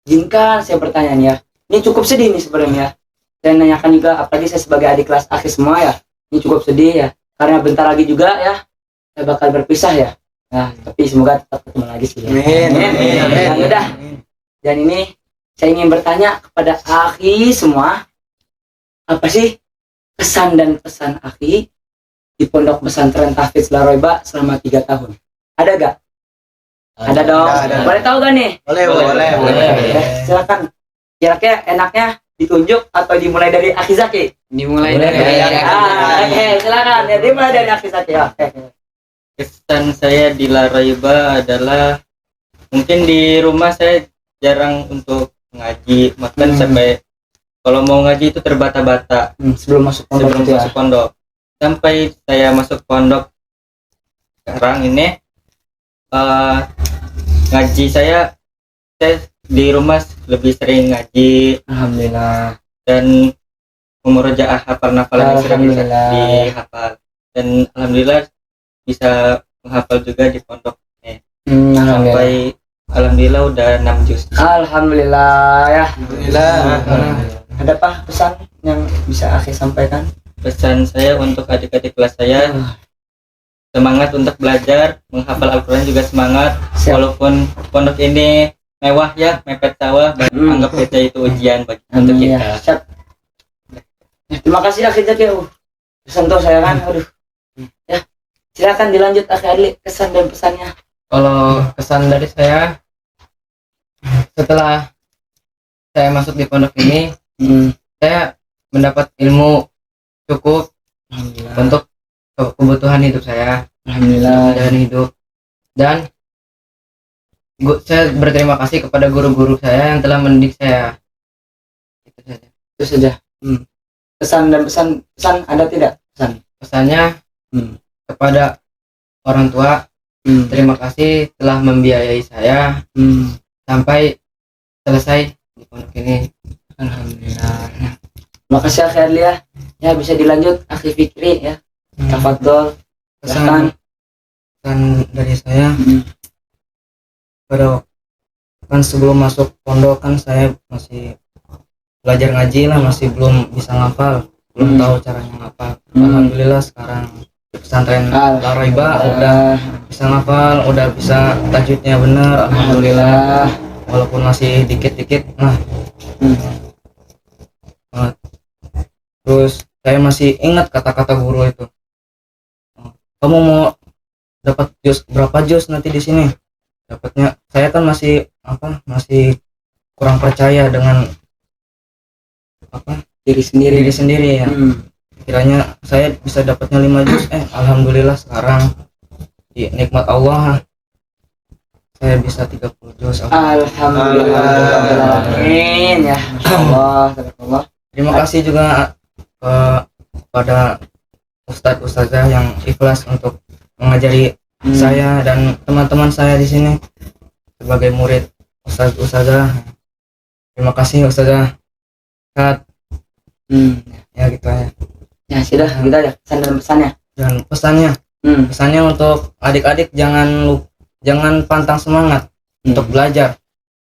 izinkan saya bertanya nih ya. Ini cukup sedih nih sebenarnya. Saya nanyakan juga, apalagi saya sebagai adik kelas akhir semua ya. Ini cukup sedih ya. Karena bentar lagi juga ya, saya bakal berpisah ya. Nah, tapi semoga tetap ketemu lagi sih. Ya. Amin. Nah, yaudah. Dan ini saya ingin bertanya kepada Aki semua, apa sih kesan dan pesan Aki di Pondok Pesantren Tahfidz Laroiba selama 3 tahun? Ada gak? Ada dong. Ada. Boleh tahu gak nih? Boleh. Ya, silakan. Kira-kira enaknya ditunjuk atau dimulai dari Aki Zaki? Dimulai dari Oke, silakan. Ya, dimulai dari Aki Zaki. Oke. kesan saya di Laroiba adalah mungkin di rumah saya jarang untuk ngaji, bahkan sampai kalau mau ngaji itu terbata-bata Sebelum masuk pondok sebelum itu ya. masuk pondok. Sampai saya masuk pondok sekarang ini ngaji saya di rumah lebih sering ngaji Alhamdulillah. dan memurojaah hafalan yang sering bisa Alhamdulillah. dihafal, dan alhamdulillah bisa menghafal juga di pondok ini. Alhamdulillah. Sampai alhamdulillah udah 6 juz. Alhamdulillah ya. Alhamdulillah. Ada apa pesan yang bisa Aki sampaikan? Pesan saya untuk adik-adik kelas saya, semangat untuk belajar, menghafal Al-Quran juga semangat. Siap. Walaupun pondok ini mewah ya, mepet sawah, anggap aja itu ujian bagi untuk Amin, kita. ya. Siap. Ya, terima kasih Aki Zaki. Pesan tuh saya kan. Aduh. Ya. Silakan dilanjut Aki Adli, kesan dan pesannya. Kalau kesan dari saya setelah saya masuk di pondok ini, saya mendapat ilmu cukup untuk kebutuhan hidup saya, Alhamdulillah. dan hidup, dan saya berterima kasih kepada guru-guru saya yang telah mendidik saya. Itu saja. Itu saja. Pesan dan pesan ada tidak? Pesan. Pesannya kepada orang tua, terima kasih telah membiayai saya sampai selesai di pondok ini. Alhamdulillah. Makasih Aki Adli ya. Ya bisa dilanjut Aki Fikri ya. Tafadhol. Pesan dari saya pada kan sebelum masuk pondok kan saya masih belajar ngaji lah, masih belum bisa ngapal, belum tahu caranya ngapal. Alhamdulillah sekarang di pesantren Laroiba udah bisa ngapal, udah bisa tajwidnya bener. Alhamdulillah, walaupun masih dikit-dikit. Terus saya masih ingat kata-kata guru itu, kamu mau dapat jus berapa jus nanti di sini dapatnya. Saya kan masih kurang percaya dengan Diri sendiri. ya. Kiranya saya bisa dapatnya 5 jus. Alhamdulillah sekarang di nikmat Allah saya bisa 30 jus. Alhamdulillah. Amin ya. Allah. Terima kasih juga kepada ustadz-ustadzah yang ikhlas untuk mengajari saya dan teman-teman saya di sini sebagai murid ustadz-ustadzah. Terima kasih ustadzah. Ya gitu aja. Ya sudah, gitu aja pesan dan pesannya. Dan pesannya untuk adik-adik jangan pantang semangat untuk belajar,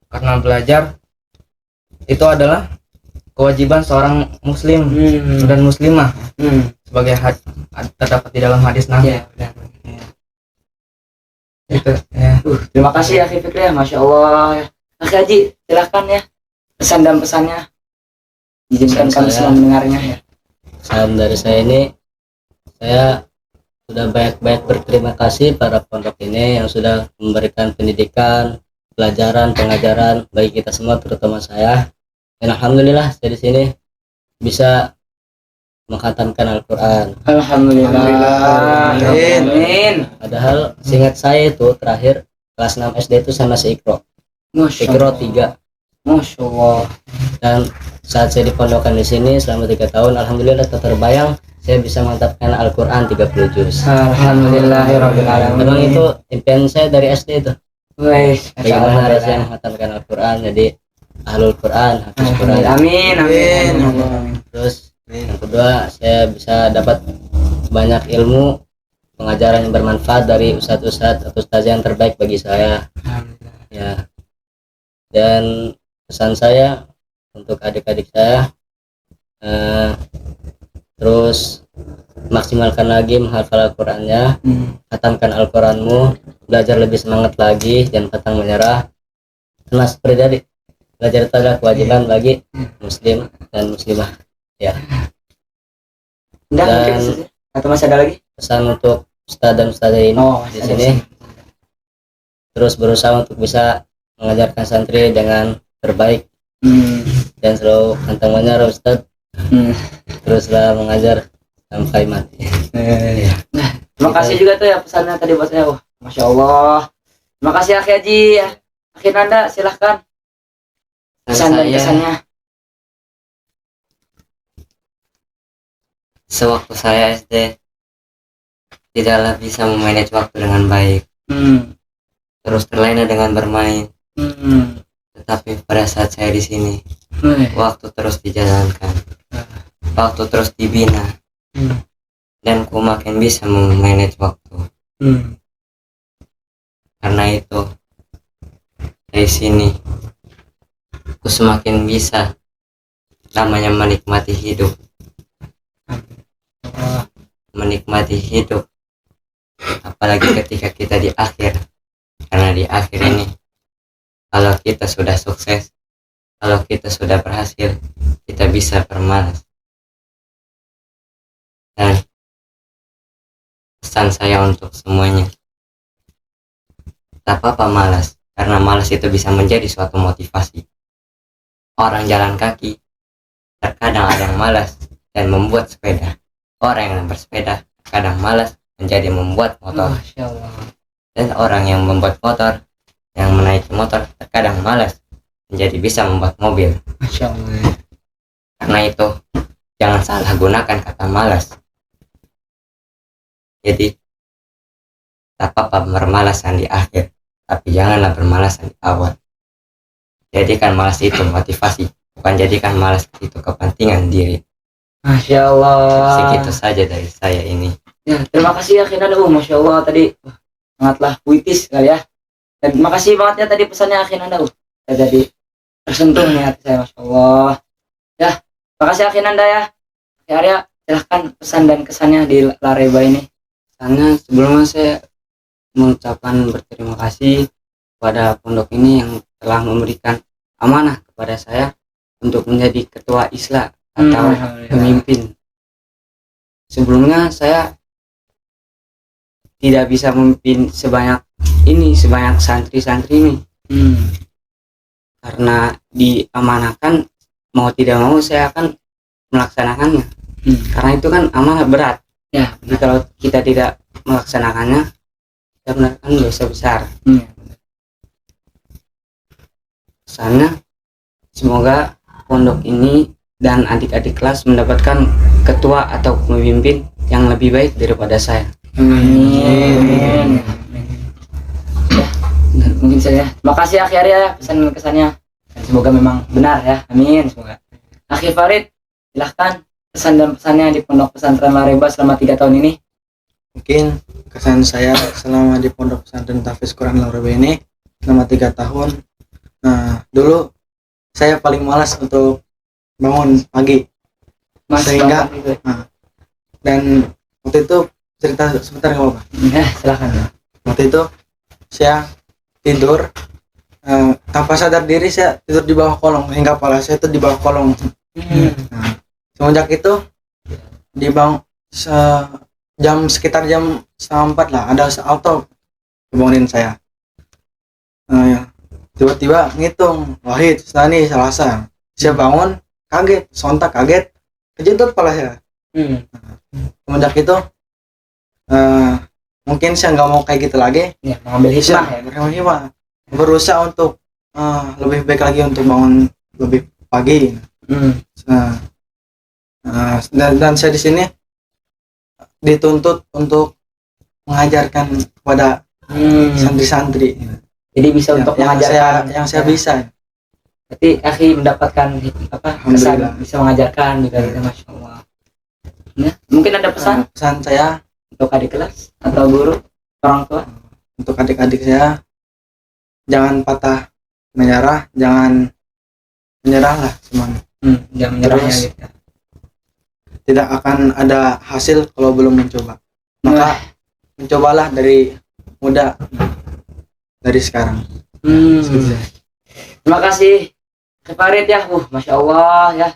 karena belajar itu adalah kewajiban seorang muslim dan muslimah sebagai terdapat di dalam hadis Nabi. Gitu ya. Terima kasih Aki Fikri ya, Masya Allah ya. Aki Haji silahkan ya pesan dan pesannya. Izinkan kami semua mendengarnya ya. Pesan dari saya ini, saya sudah banyak-banyak berterima kasih pada pondok ini yang sudah memberikan pendidikan, pelajaran, pengajaran bagi kita semua, terutama saya. Dan alhamdulillah saya di sini bisa mengkhatamkan Al-Quran. Alhamdulillah. Amin. Padahal seingat saya itu terakhir kelas 6 SD itu saya masih Iqra. Iqra 3. Masya Allah. Dan saat saya dipondokkan di sini selama 3 tahun, alhamdulillah tak terbayang saya bisa menghatapkan Al-Quran 30 juz. Alhamdulillahirabbil alamin. Memang itu impian saya dari SD itu. Wes, Bagaimana rasanya menghatapkan Al-Quran, jadi ahlul Quran, hafiz Quran. Amin. Terus yang kedua, saya bisa dapat banyak ilmu, pengajaran yang bermanfaat dari ustadz-ustadz atau ustazah yang terbaik bagi saya. Ya. Dan pesan saya untuk adik-adik saya, terus maksimalkan lagi menghafal Al-Qurannya, khatamkan Al-Quranmu, belajar lebih semangat lagi, jangan pantang menyerah. Nah, seperti tadi, belajar itu adalah kewajiban bagi muslim dan muslimah ya. Enggak, Dan mungkin itu saja. Atau masih ada lagi? pesan untuk ustadz dan ustadzah ini di ada sini, terus berusaha untuk bisa mengajarkan santri dengan terbaik dan selalu pantang menyerah Ustadz, teruslah mengajar sampai mati. Terima kasih juga tuh ya pesannya tadi buat saya. Wah, Masya Allah. Terima kasih Akhi Haji ya. Akhi Nanda, silahkan pesan dan kesannya. Sewaktu saya SD tidaklah bisa memanage waktu dengan baik, terus terlena dengan bermain. Tetapi pada saat saya di sini, waktu terus dijalankan, waktu terus dibina, dan ku makin bisa memanage waktu. Karena itu dari sini ku semakin bisa namanya menikmati hidup, apalagi ketika kita di akhir. Karena di akhir ini, kalau kita sudah sukses, kalau kita sudah berhasil, kita bisa bermalas. Dan pesan saya untuk semuanya, tak apa-apa malas, karena malas itu bisa menjadi suatu motivasi. Orang jalan kaki terkadang ada yang malas dan membuat sepeda. Orang yang bersepeda kadang malas menjadi membuat motor. Masya Allah. Dan orang yang membuat motor, yang menaiki motor terkadang malas menjadi bisa membuat mobil. Masya Allah. Karena itu jangan salah gunakan kata malas. Jadi tak apa bermalasan di akhir, tapi janganlah bermalasan di awal. Jadikan malas itu motivasi, bukan jadikan malas itu kepentingan diri. Masya Allah. Segitu saja dari saya ini. Ya, terima kasih ya Akhi Nanda. Masya Allah tadi sangatlah puitis sekali ya. Dan terima kasih banget ya tadi pesannya Akhi Nanda. Saya jadi tersentuh nih hati saya, Masya Allah. Ya, terima kasih Akhi Nanda ya. Akhi Arya, silahkan pesan dan kesannya di Lareba ini. Karena sebelumnya saya mengucapkan berterima kasih kepada pondok ini yang telah memberikan amanah kepada saya untuk menjadi ketua ISLA atau pemimpin. Sebelumnya saya tidak bisa memimpin sebanyak santri-santri ini, karena diamanahkan mau tidak mau saya akan melaksanakannya. Karena itu kan amanah berat Ya, jadi kalau kita tidak melaksanakannya kita melakukan dosa besar. Pesannya, semoga pondok ini dan adik-adik kelas mendapatkan ketua atau pemimpin yang lebih baik daripada saya. Amin. Ya, mungkin saja. Terima kasih Akhi Arya ya pesan dan kesannya. Dan semoga memang benar ya. Amin. Semoga. Akhi Farid, silahkan pesan dan pesannya di Pondok Pesantren Lareba selama 3 tahun ini. Mungkin kesan saya selama di Pondok Pesantren Tahfiz Quran Lareba ini selama 3 tahun. Nah, dulu saya paling malas untuk bangun pagi. Sehingga dan waktu itu cerita sebentar nggak apa-apa. Ya, silakan. Waktu itu saya tidur tanpa sadar diri, saya tidur di bawah kolong hingga kepala saya itu di bawah kolong. Nah, semenjak itu dibangun sekitar jam 3:30 lah ada auto bangunin saya. Tiba-tiba ngitung Wahid, Sani, Selasa. Saya bangun kaget, sontak kaget, kejutut kepala saya. Semenjak itu mungkin saya nggak mau kayak gitu lagi. Ya, mengambil hikmah ya. Mengambil hikmah, berusaha untuk lebih baik lagi untuk bangun lebih pagi. Dan saya di sini dituntut untuk mengajarkan kepada santri-santri. Jadi bisa untuk mengajarkan yang saya bisa. Berarti Akhi mendapatkan kesan bisa mengajarkan juga gitu, Masya Allah. Ya, mungkin ada pesan Pesan saya untuk adik kelas atau guru, orang tua? untuk adik-adik saya, jangan patah menyerah, jangan menyerahlah semuanya. Jangan menyerahnya Terus, gitu. Tidak akan ada hasil kalau belum mencoba. Maka mencobalah dari muda, dari sekarang. Terima kasih Farid ya. Masya Allah ya.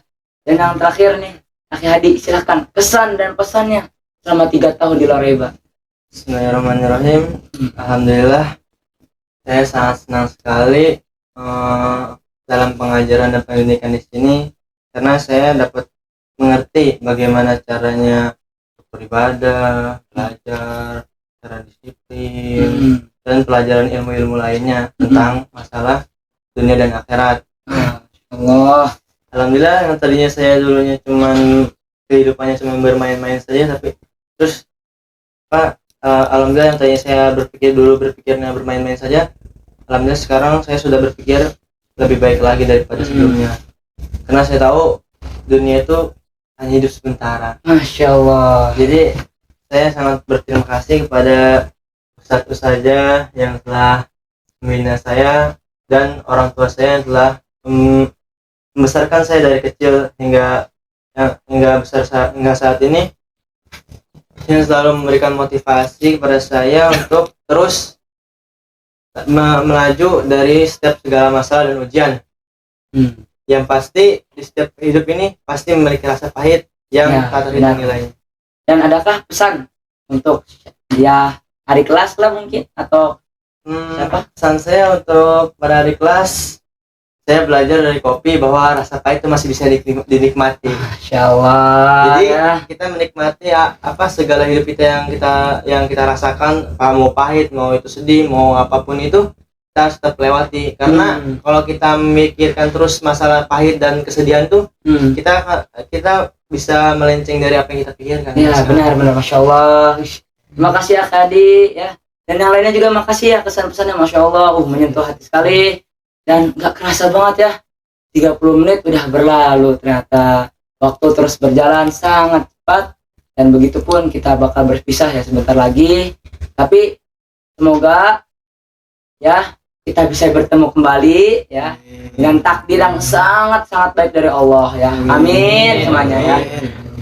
Dan yang terakhir nih, Akhi Hadi, silahkan kesan dan pesannya selama 3 tahun di Laraiba. Bismillahirrahmanirrahim. Alhamdulillah, saya sangat senang sekali dalam pengajaran dan pendidikan di sini, karena saya dapat mengerti bagaimana caranya beribadah, belajar, cara disiplin, dan pelajaran ilmu-ilmu lainnya tentang masalah dunia dan akhirat. Allah. Alhamdulillah, yang tadinya saya dulunya cuman kehidupannya cuma bermain-main saja, tapi terus alhamdulillah yang tadinya saya berpikirnya bermain-main saja, alhamdulillah sekarang saya sudah berpikir lebih baik lagi daripada sebelumnya, karena saya tahu dunia itu hanya hidup sementara. Masya Allah. Jadi saya sangat berterima kasih kepada ustadz-ustadzah yang telah membina saya dan orang tua saya yang telah membesarkan saya dari kecil hingga saat ini, yang selalu memberikan motivasi kepada saya untuk terus melaju dari setiap segala masalah dan ujian. Yang pasti di setiap hidup ini pasti memiliki rasa pahit yang tak terhitung nilainya. Dan adakah pesan untuk ya hari kelas lah mungkin, atau siapa? Pesan saya untuk pada hari kelas, saya belajar dari kopi bahwa rasa pahit itu masih bisa dinikmati. Masya Allah. Jadi ya. kita menikmati apa segala hidup kita yang kita rasakan, mau pahit, mau itu sedih, mau apapun itu, kita harus tetap lewati. Karena kalau kita memikirkan terus masalah pahit dan kesedihan tuh, kita bisa melenceng dari apa yang kita pikirkan. Ya benar, Masya Allah. Terima kasih ya Kadi ya. Dan yang lainnya juga makasih ya kesan-pesannya, Masya Allah. Menyentuh hati sekali. Dan gak kerasa banget ya, 30 menit udah berlalu. Ternyata waktu terus berjalan sangat cepat. Dan begitu pun kita bakal berpisah ya sebentar lagi. Tapi semoga ya kita bisa bertemu kembali ya, dengan takdir yang sangat-sangat baik dari Allah ya. Amin semuanya ya.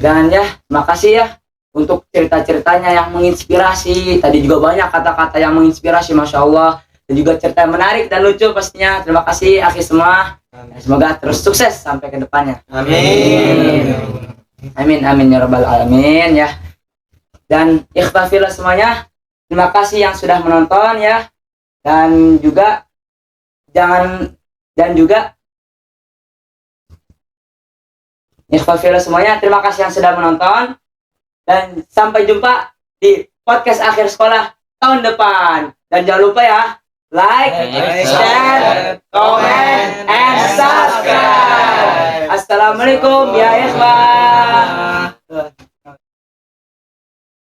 Dan ya, makasih ya untuk cerita-ceritanya yang menginspirasi. Tadi juga banyak kata-kata yang menginspirasi, Masya Allah. Dan juga cerita yang menarik dan lucu pastinya. Terima kasih akhi semua. Semoga terus sukses sampai ke depannya. Amin. Amin ya rabbal alamin ya. Dan ikhwah fillah semuanya, terima kasih yang sudah menonton ya. Dan juga ikhwah fillah semuanya, terima kasih yang sudah menonton, dan sampai jumpa di podcast akhir sekolah tahun depan. Dan jangan lupa ya, like, share, comment, and subscribe. Assalamualaikum ya ikhwah.